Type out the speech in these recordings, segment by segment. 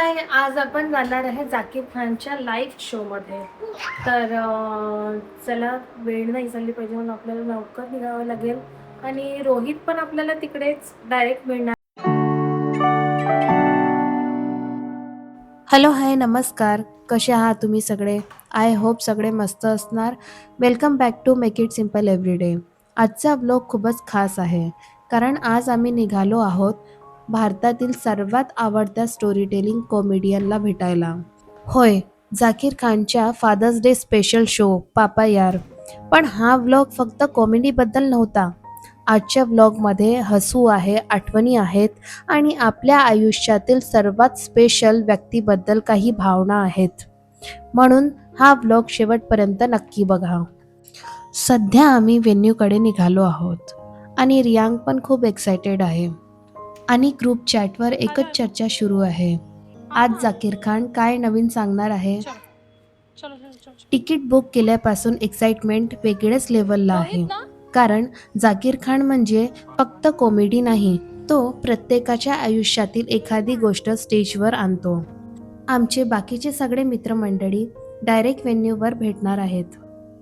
हाय, आज आपण जाणार आहे जाकीर खानच्या लाईव्ह शोमध्ये. तर चला, वेळ नाही चालली पाहिजे म्हणून आपल्याला लवकर निघावं लागेल आणि रोहित पण आपल्याला तिकडेच डायरेक्ट मिळणार. हॅलो, हाय, नमस्कार. कसे आहात तुम्ही सगळे? आय होप सगळे मस्त असणार. Welcome back to make it simple everyday. आजचा ब्लॉग खूपच खास आहे, कारण आज आम्ही निघालो आहोत भारतातील सर्वात आवडत्या स्टोरी टेलिंग कॉमेडियनला भेटायला. होय, जाकीर खानच्या फादर्स डे स्पेशल शो पापा यार. पण हा व्लॉग फक्त कॉमेडीबद्दल नव्हता. आजच्या व्लॉगमध्ये हसू आहे, आठवणी आहेत आणि आपल्या आयुष्यातील सर्वात स्पेशल व्यक्तीबद्दल काही भावना आहेत. म्हणून हा व्लॉग शेवटपर्यंत नक्की बघा. सध्या आम्ही व्हेन्यूकडे निघालो आहोत आणि रियांग पण खूप एक्सायटेड आहे आणि ग्रुप चॅटवर एकच चर्चा सुरू आहे. आज जाकीर खान काय नवीन सांगणार आहे? तिकीट बुक केल्यापासून एक्साइटमेंट वेगळ्याच लेवलला आहे. कारण जाकीर खान म्हणजे फक्त कॉमेडी नाही, तो प्रत्येकाच्या आयुष्यातील एखादी गोष्ट स्टेजवर आणतो. आमचे बाकीचे सगळे मित्रमंडळी डायरेक्ट व्हेन्यूवर भेटणार आहेत.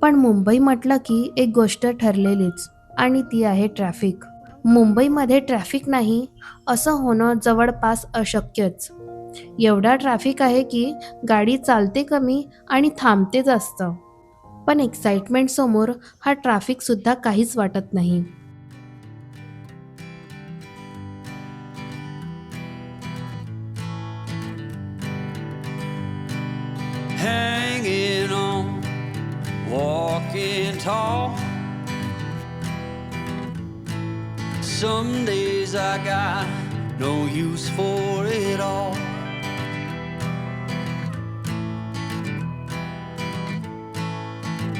पण मुंबई म्हटलं की एक गोष्ट ठरलेलीच, आणि ती आहे ट्रॅफिक. मुंबईमध्ये ट्रॅफिक नाही असं होणं जवळपास अशक्यच. एवढा ट्रॅफिक आहे की गाडी चालते कमी आणि थांबते जास्त. पण एक्साइटमेंट समोर हा ट्रॅफिक सुद्धा काहीच वाटत नाही. Hanging on, walking tall. Some days I got no use for it all.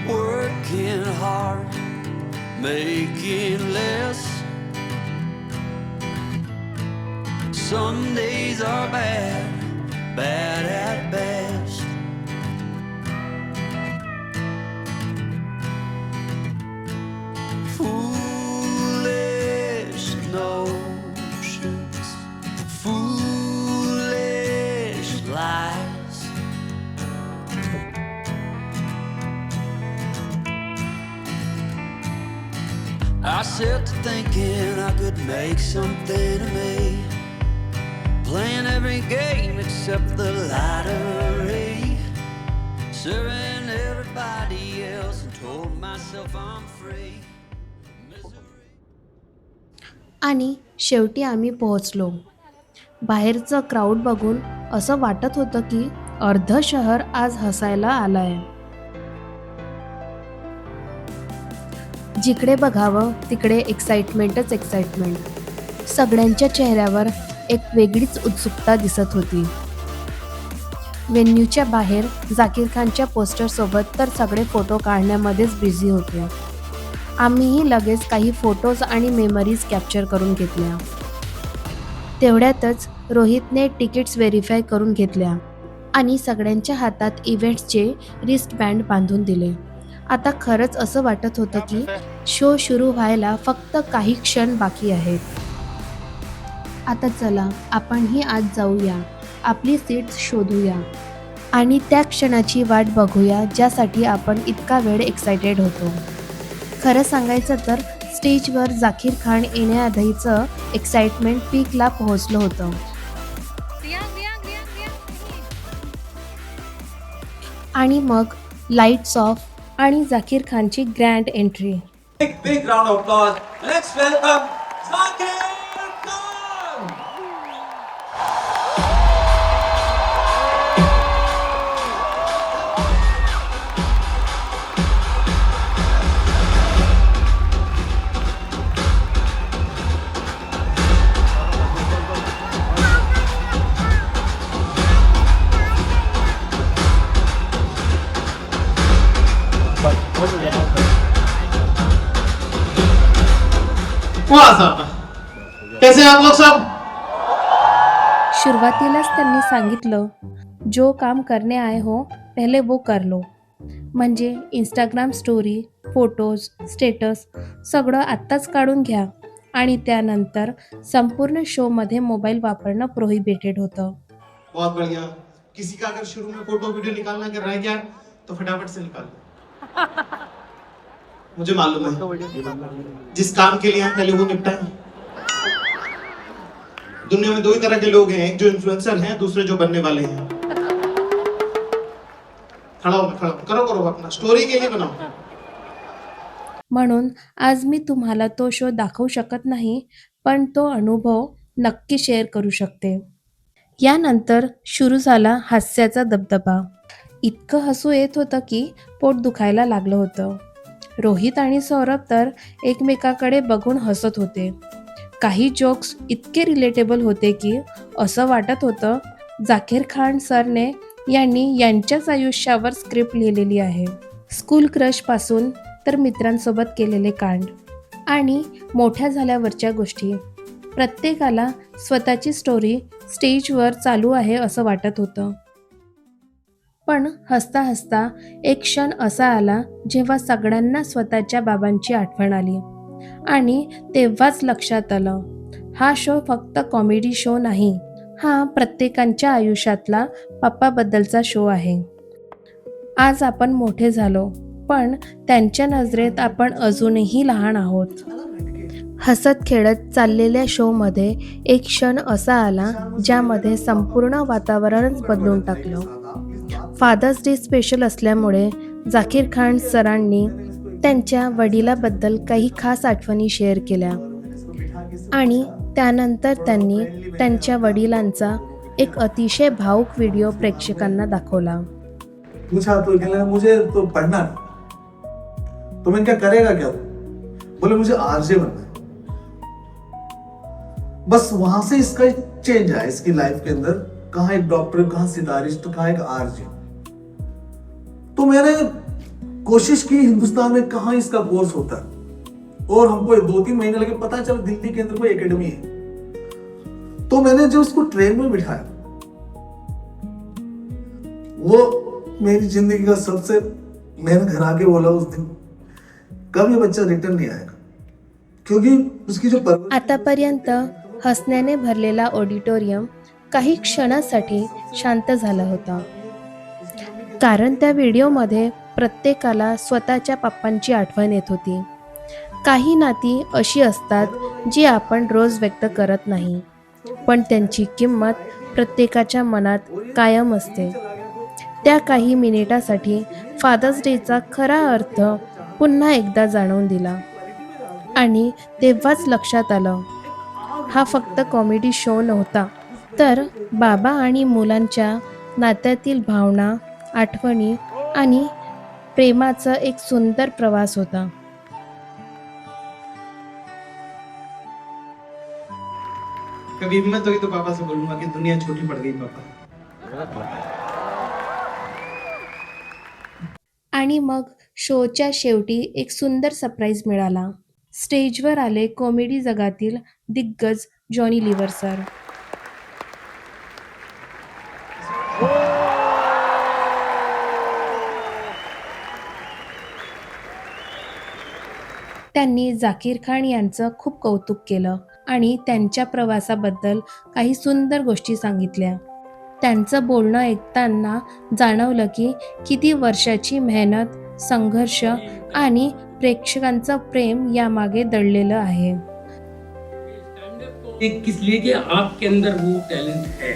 Working hard, making less. Some days are bad, bad at best. Foolish notions, foolish lies. I set to thinking I could make something of me, playing every game except the lottery, serving everybody else and told myself I'm free. आणि शेवटी आम्ही पोहोचलो. बाहेरचं crowd बघून असं वाटत होतं की अर्ध शहर आज हसायला आलंय. जिकडे बघावं तिकडे एक्साइटमेंटच एक्साइटमेंट. सगळ्यांच्या चेहऱ्यावर एक वेगळीच उत्सुकता दिसत होती. व्हेन्यूच्या बाहेर जाकीर खानच्या पोस्टरसोबत तर सगळे फोटो काढण्यामध्येच बिझी होते. आम्हीही लगेच काही फोटोज आणि मेमरीज कॅप्चर करून घेतल्या. तेवढ्यातच रोहितने तिकीट्स व्हेरीफाय करून घेतल्या आणि सगळ्यांच्या हातात इव्हेंट्सचे रिस्टबँड बांधून दिले. आता खरंच असं वाटत होतं की शो सुरू व्हायला फक्त काही क्षण बाकी आहेत. आता चला, आपणही आज जाऊया, आपली सीट्स शोधूया आणि त्या क्षणाची वाट बघूया ज्यासाठी आपण इतका वेळ एक्सायटेड होतो. खरं सांगायचं तर स्टेजवर जाकीर खान येण्याआधीचं एक्साइटमेंट पीकला पोहोचलं होतं. आणि मग लाईट्स ऑफ आणि जाकीर खानची grand entry. Big round of applause. Let's welcome Zakir Khan. कैसे हैं आप लोग सब? सुरुवातीलाच त्यांनी सांगितलं, जो काम करने आए हो पहले वो कर लो. म्हणजे इंस्टाग्राम स्टोरी, फोटोज, स्टेटस सगळं आत्ताच काढून घ्या आणि त्यानंतर संपूर्ण शोमध्ये मोबाईल वापरणं प्रोहिबिटेड होतं. बहुत बढ़िया। किसी का अगर शुरू में फोटो वीडियो निकालना अगर रह गया तो फटाफट से निकाल लो। मुझे मालूम है जिस काम के लिए हम पहले वो निपटाएं। दुनिया में दो ही तरह के लोग हैं, एक जो इन्फ्लुएंसर हैं, दूसरे जो बनने वाले हैं। खड़ा हो, करो अपना स्टोरी के लिए बनाओ। म्हणून आज मी तुम्हाला तो शो दाखवू शकत नाही, पण तो अनुभव नक्की शेअर करू शकते. यानंतर सुरू झाला हास्याचा दबदबा. इतकं हसू येत होतं की पोट दुखायला लागलं होतं. रोहित आणि सौरभ तर एकमेकाकडे बघून हसत होते. काही जोक्स इतके रिलेटेबल होते की असं वाटत होतं झाकीर खान सरने यांनी यांच्याच आयुष्यावर स्क्रिप्ट लिहिलेली आहे. स्कूल क्रशपासून तर मित्रांसोबत केलेले कांड आणि मोठ्या झाल्यावरच्या गोष्टी, प्रत्येकाला स्वतःची स्टोरी स्टेजवर चालू आहे असं वाटत होतं. पण हसता हसता एक क्षण असा आला जेव्हा सगळ्यांना स्वतःच्या बाबांची आठवण आली आणि तेव्हाच लक्षात आलं, हा शो फक्त कॉमेडी शो नाही, हा प्रत्येकाच्या आयुष्यातला पप्पाबद्दलचा शो आहे. आज आपण मोठे झालो, पण त्यांच्या नजरेत आपण अजूनही लहान आहोत. हसत खेळत चाललेल्या शोमध्ये एक क्षण असा आला ज्यामध्ये संपूर्ण वातावरणच बदलून टाकलं. फादर्स डे स्पेशल असल्यामुळे झाकीर खान सरांनी त्यांच्या वडिलाबद्दल काही खास आठवणी शेअर केल्या आणि त्यानंतर त्यांनी त्यांच्या वडिलांचा एक अतिशय भावुक व्हिडिओ प्रेक्षकांना दाखवला. पूछा तो कहने लगा मुझे तो पढ़ना है। तो मैंने क्या करेगा क्या? बोले मुझे आरजे बनना है। बस वहां से इसका चेंज आया इसकी लाइफ के अंदर, कहाँ एक डॉक्टर, कहाँ सितारिस्ट, कहाँ एक आरजे। तो मैंने कोशिश की हिंदुस्तान में कहाँ इसका कोर्स होता है, और हमको 2-3 महीने लगे, पता चला दिल्ली के अंदर कोई एकेडमी है। तो मैंने जो उसको ट्रेन में बिठाया, वो मेरी जिंदगी का सबसे, मैंने घर आके बोला उस दिन, कब ये बच्चा रिटर्न नहीं आएगा, क्योंकि उसकी जो आतापर्यंत हसण्याने भरलेला ऑडिटोरियम काही क्षणासाठी शांत झाला होता, कारण त्या व्हिडिओमध्ये प्रत्येकाला स्वतःच्या पप्पांची आठवण येत होती. काही नाती अशी असतात जी आपण रोज व्यक्त करत नाही, पण त्यांची किंमत प्रत्येकाच्या मनात कायम असते. त्या काही मिनिटासाठी फादर्स डेचा खरा अर्थ पुन्हा एकदा जाणवून दिला आणि तेव्हाच लक्षात आलं, हा फक्त कॉमेडी शो नव्हता, तर बाबा आणि मुलांच्या नात्यातील भावना, आठवणी आणि प्रेमाचा एक सुंदर प्रवास होता. कभी हिम्मत होगी तो पापा से बोलूंगा कि दुनिया छोटी पड़ गई पापा। आणि मग शोच्या शेवटी एक सुंदर सरप्राईज मिळाला. स्टेजवर आले कॉमेडी जगातील दिग्गज जॉनी लिव्हर सर. त्यांनी झाकीर खान यांचं खूप कौतुक केलं आणि त्यांच्या प्रवासाबद्दल काही सुंदर गोष्टी सांगितल्या. त्यांचं बोलणं ऐकताना जाणवलं की किती वर्षाची मेहनत, संघर्ष आणि प्रेक्षकांचं प्रेम यामागे दडलेलं आहे. ये किस लिए कि आपके अंदर वो टैलेंट है,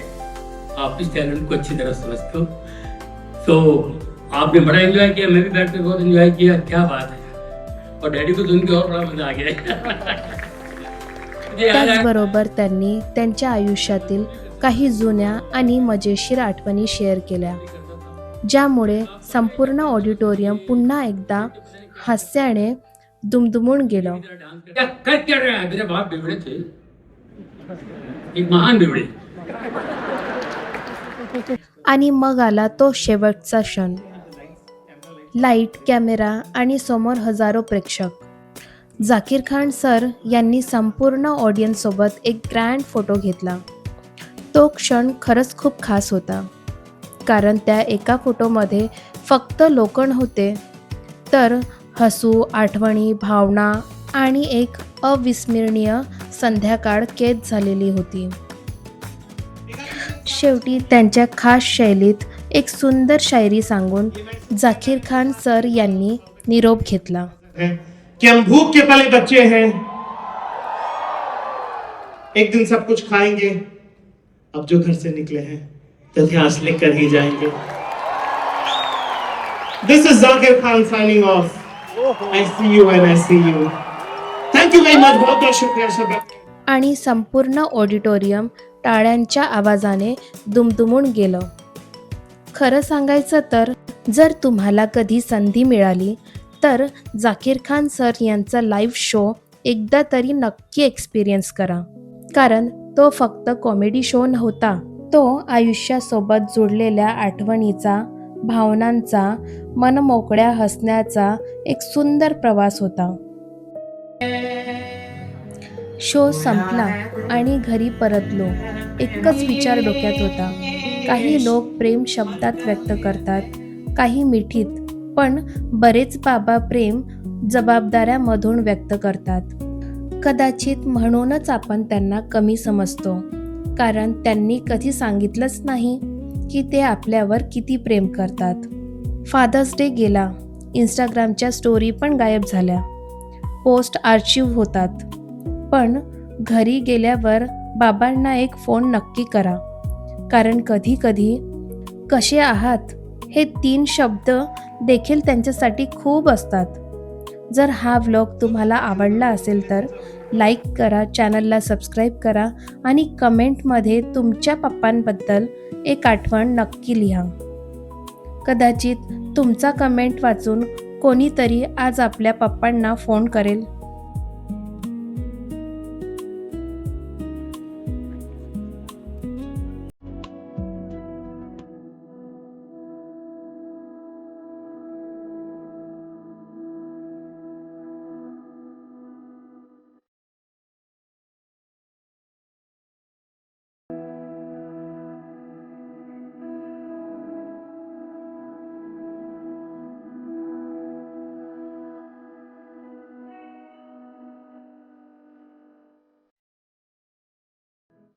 आप इस टैलेंट को अच्छी तरह समझते हो. तो आपने बड़ा एंजॉय किया, मैं भी बैठ कर बहुत एंजॉय किया. क्या बात है, और डैडी को सुन के और बड़ा मजा आ गया. त्याचबरोबर त्यांनी त्यांच्या आयुष्यातील काही जुन्या आणि मजेशीर आठवणी शेअर केल्या, ज्यामुळे संपूर्ण ऑडिटोरियम पुन्हा एकदा हास्याने दुमदुमून गेलं. क्या रहे हैं, मेरे बाप बिगड़े थे, एक महान बिगड़े. आणि मग आला तो शेवटचा क्षण. लाईट, कॅमेरा आणि समोर हजारो प्रेक्षक. झाकीर खान सर यांनी संपूर्ण ऑडियन्ससोबत एक ग्रँड फोटो घेतला. तो क्षण खरंच खूप खास होता, कारण त्या एका फोटोमध्ये फक्त लोक नव्हते, तर हसू, आठवणी, भावना आणि एक अविस्मरणीय संध्याकाळ कैद झालेली होती. शेवटी त्यांच्या खास शैलीत एक सुंदर शायरी सांगून झाकीर खान सर यांनी निरोप घेतला. है कि हम भूख के पले बच्चे हैं, एक दिन सब कुछ खाएंगे, अब जो घर से निकले हैं इतिहास लिख कर ही जाएंगे. This is Zakir Khan signing off. I see you and I see you. Thank you very much. बहुत बहुत शुक्रिया शबा. आणि संपूर्ण ऑडिटोरियम टाळ्यांच्या आवाजाने दुमदुमून गेलं. खरं सांगायचं तर जर तुम्हाला कधी संधी मिळाली तर झाकीर खान सर यांचा लाईव्ह शो एकदा तरी नक्की एक्सपिरियन्स करा. कारण तो फक्त कॉमेडी शो नव्हता, तो आयुष्यासोबत जोडलेल्या आठवणीचा, भावनांचा, मनमोकळ्या हसण्याचा एक सुंदर प्रवास होता. शो संपला आणि घरी परतलो. एकच विचार डोक्यात होता. काही लोक प्रेम शब्दात व्यक्त करतात, काही मिठीत, पण बरेच बाबा प्रेम जबाबदाऱ्यामधून व्यक्त करतात. कदाचित म्हणूनच आपण त्यांना कमी समजतो, कारण त्यांनी कधी सांगितलंच नाही की ते आपल्यावर किती प्रेम करतात. फादर्स डे गेला, इंस्टाग्रामच्या स्टोरी पण गायब झाल्या, पोस्ट आर्चिव्ह होतात. पण घरी गेल्यावर बाबांना एक फोन नक्की करा, कारण कधी कधी कसे आहात हे 3 शब्द देखील त्यांच्यासाठी खूप असतात. जर हा व्लॉग तुम्हाला आवडला असेल तर लाईक करा, चॅनलला सबस्क्राईब करा आणि कमेंटमध्ये तुमच्या पप्पांबद्दल एक आठवण नक्की लिहा. कदाचित तुमचा कमेंट वाचून कोणीतरी आज आपल्या पप्पांना फोन करेल.